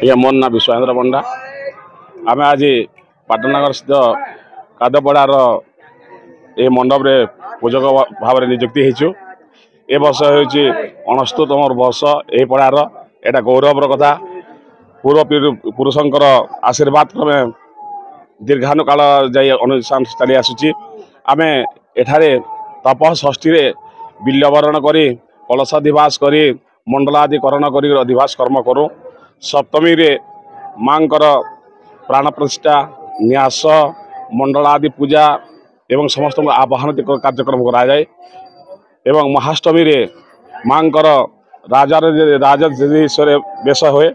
ये मोर ना विश्वेन्द्र पंडा आम आज पाटनगर स्थित कादपड़ार ये मंडप रे पूजक भाव में नियुक्ति होइछु। ए वर्ष होछि 69तम वर्ष यही पड़ार एटा गौरवर कथा। पूर्व पुरुषंकर आशीर्वाद क्रमे दीर्घानु काल जाई अनुष्ठान चली आसुची। आमे एठारे तपः षष्ठी रे बिल्यवरण करी कलशाधिवास करी मंडलाधिकरण करी अधिवास कर्म करूँ। सप्तमी रे मांकर प्राण प्रतिष्ठा न्यास मंडलादि पूजा एवं समस्त आवाहन कार्यक्रम कराए। एवं महाष्टमी रे मांकर राजराजेश्वर बेश हुए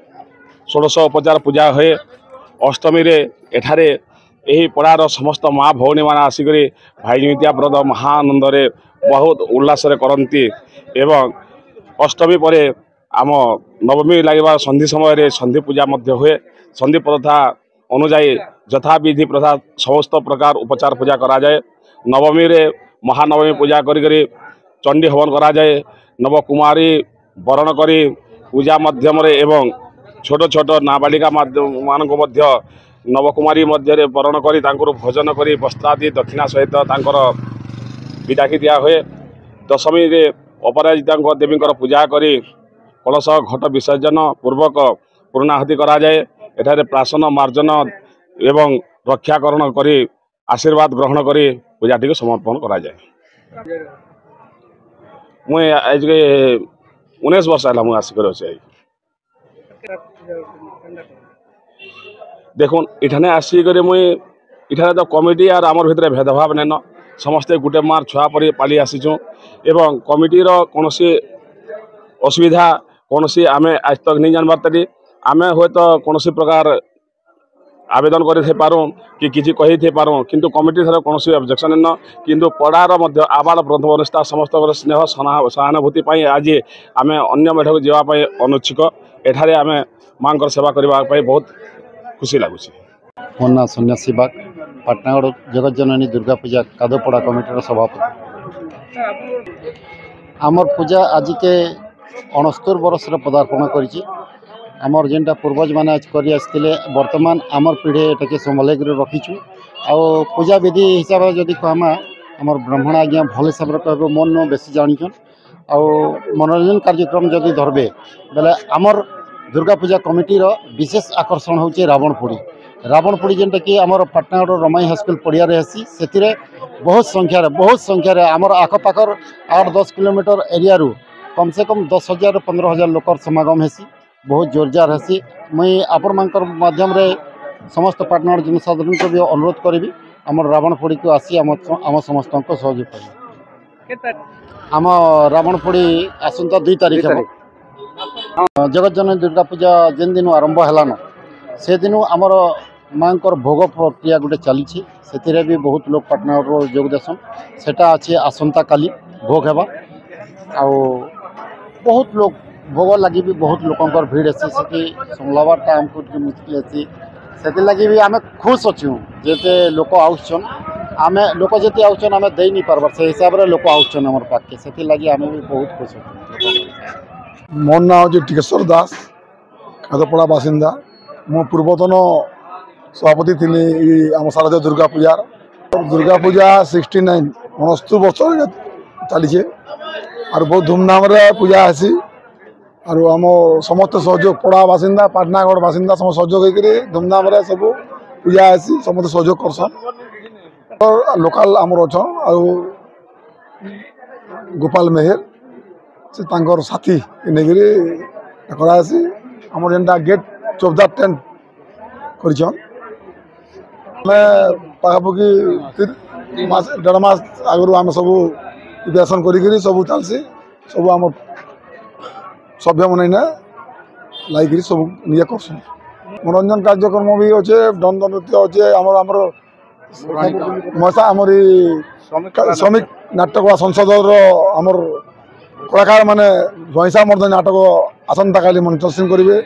16 उपचार पूजा हुए। अष्टमी रे एठारे यही पड़ार समस्त माँ भौणी मान आसिक भाई जिमितिया व्रत महानंद बहुत उल्लास करती। एवं अष्टमी पर आम नवमी लगे संधि समय संधि पूजा हुए। संधि प्रथा अनुजाई यथाविधि प्रथा समस्त प्रकार उपचार पूजा करा जाए। नवमी रे महानवमी पूजा करी चंडी हवन करा जाए। नवकुमारी वरण करी पूजा माध्यम एवं छोट छोट नाबालिका मानक मध्य नवकुमारी मध्य वरण करी भोजन करी वस्त्रादि दक्षिणा सहित विदाकी दिया हुए। दशमी रे अपराजिता देवी पूजा करी कलश घट विसर्जन पूर्वक पूर्णाहुति करा जाए। एठारे प्राशन मार्जन एवं रक्षाकरण करी आशीर्वाद ग्रहण करी पूजाटी को समर्पण करा जाए। मुझे आज के 19 वर्ष है आसिक अच्छे। देखो इठाने आसिक मुई इठाने तो कमिटी और आमर भितर भेदभाव नैन समस्ते गोटे मार छुआ पड़ी पाली आसीचु। एवं कमिटीर कौन असुविधा कौन आम आज तक नहीं जानबार तरी आम हे तो कौन प्रकार आवेदन करूँ कि किसी कही पारूँ किंतु कमिटी थर कौन ऑब्जेक्शन न किंतु पड़ार आबाल प्रथमनिष्ठा समस्त स्नेह सहानुभूति आज आम अन्य मेढ़ को जावाई अनुच्छुक। एठारे आम माँ सेवा करने बहुत खुशी लगुच। मोर ना सन्यासी बाग पाटनागढ़ जगतजननी दुर्गा पूजा कादपड़ा कमिटीर सभापति। आमर पूजा आज के 69 वर्ष पदार्पण करी। आमर जेनटा पूर्वज मैंने आज कर बर्तमान आमर पीढ़ी एटाके संभाल रखीचु। आ पूजा विधि हिसाब से जदि कहमा आमर ब्राह्मण आज्ञा भल हिसाब से कह मन बेसी जानिछन। आ मनोरंजन कार्यक्रम जदि धरबे बेले आमर दुर्गा पूजा कमिटीर विशेष आकर्षण होचे रावण पोड़ी जेनटा कि आमर पाटनागढ़ रमाई हाईस्कल पड़िया हेसी से बहुत संख्यार आमर आखपाखर 8-10 किलोमीटर एरिया रू कम से कम 10,000 15,000 लोकर समागम हेसी बहुत जोरजार हेसी। मुई आपण मानकर माध्यम रे समस्त पाटनागढ़ जनसाधारण को भी अनुरोध करी आमर रावण पोड़ी को आसी आम समस्त सहयोग कर। आम रावण पोड़ी आसंता 2 तारीख जगतजननी दुर्गा पूजा जेन दिन आरंभ है से दिन आमर माँ भोग प्रक्रिया गोटे चली से भी बहुत लोग पाटनागढ़ जोग देसन। सेटा अच्छे आसंता काली भोग हेबा आ बहुत लोग भोग लगी भी बहुत लोकंर भीड़ हेसी से संभालवार्टा आमको मुश्किल हेसी। से लगी भी आम खुश अच्छु जेते लोक आउछन आम लोक जिते आउछन आम दे नहीं पार्बार से हिसाब से लोक आउछन आम पाखे से लगी आम भी बहुत खुश अच्छु। मोर ना हूँ टिकेश्वर दास कादपड़ा बासिंदा। मो पूर्वतन सभापति थी आम शारदीय दुर्गा पूजा 69 वर्ष चली और बहुत धूमधाम पूजा हेसी। और आम समस्त सहयोग पड़ा बासिंदा पाटनागढ़ बासिंदा सब सहयोग होकर धूमधाम सब पूजा हेसी समस्त सहयोग करसन। लोकाल आमर अच्छन आ गोपाल मेहर से तांकर साथी नहीं करासी आम जेनटा गेट चौबदार टेंट कर पाखापाखि 1.5 मास आगु आम सब प्रिपेरेसन कर सब चलसी सब आम सभ्य मन लगे सब निजे कर। मनोरंजन कार्यक्रम भी अच्छे दंड नृत्य अच्छे आमर मशा आमर श्रमिक नाटक संसद आमर कलाकार माने भैंसा मर्दन नाटक आसंता काली मंचन करेंगे।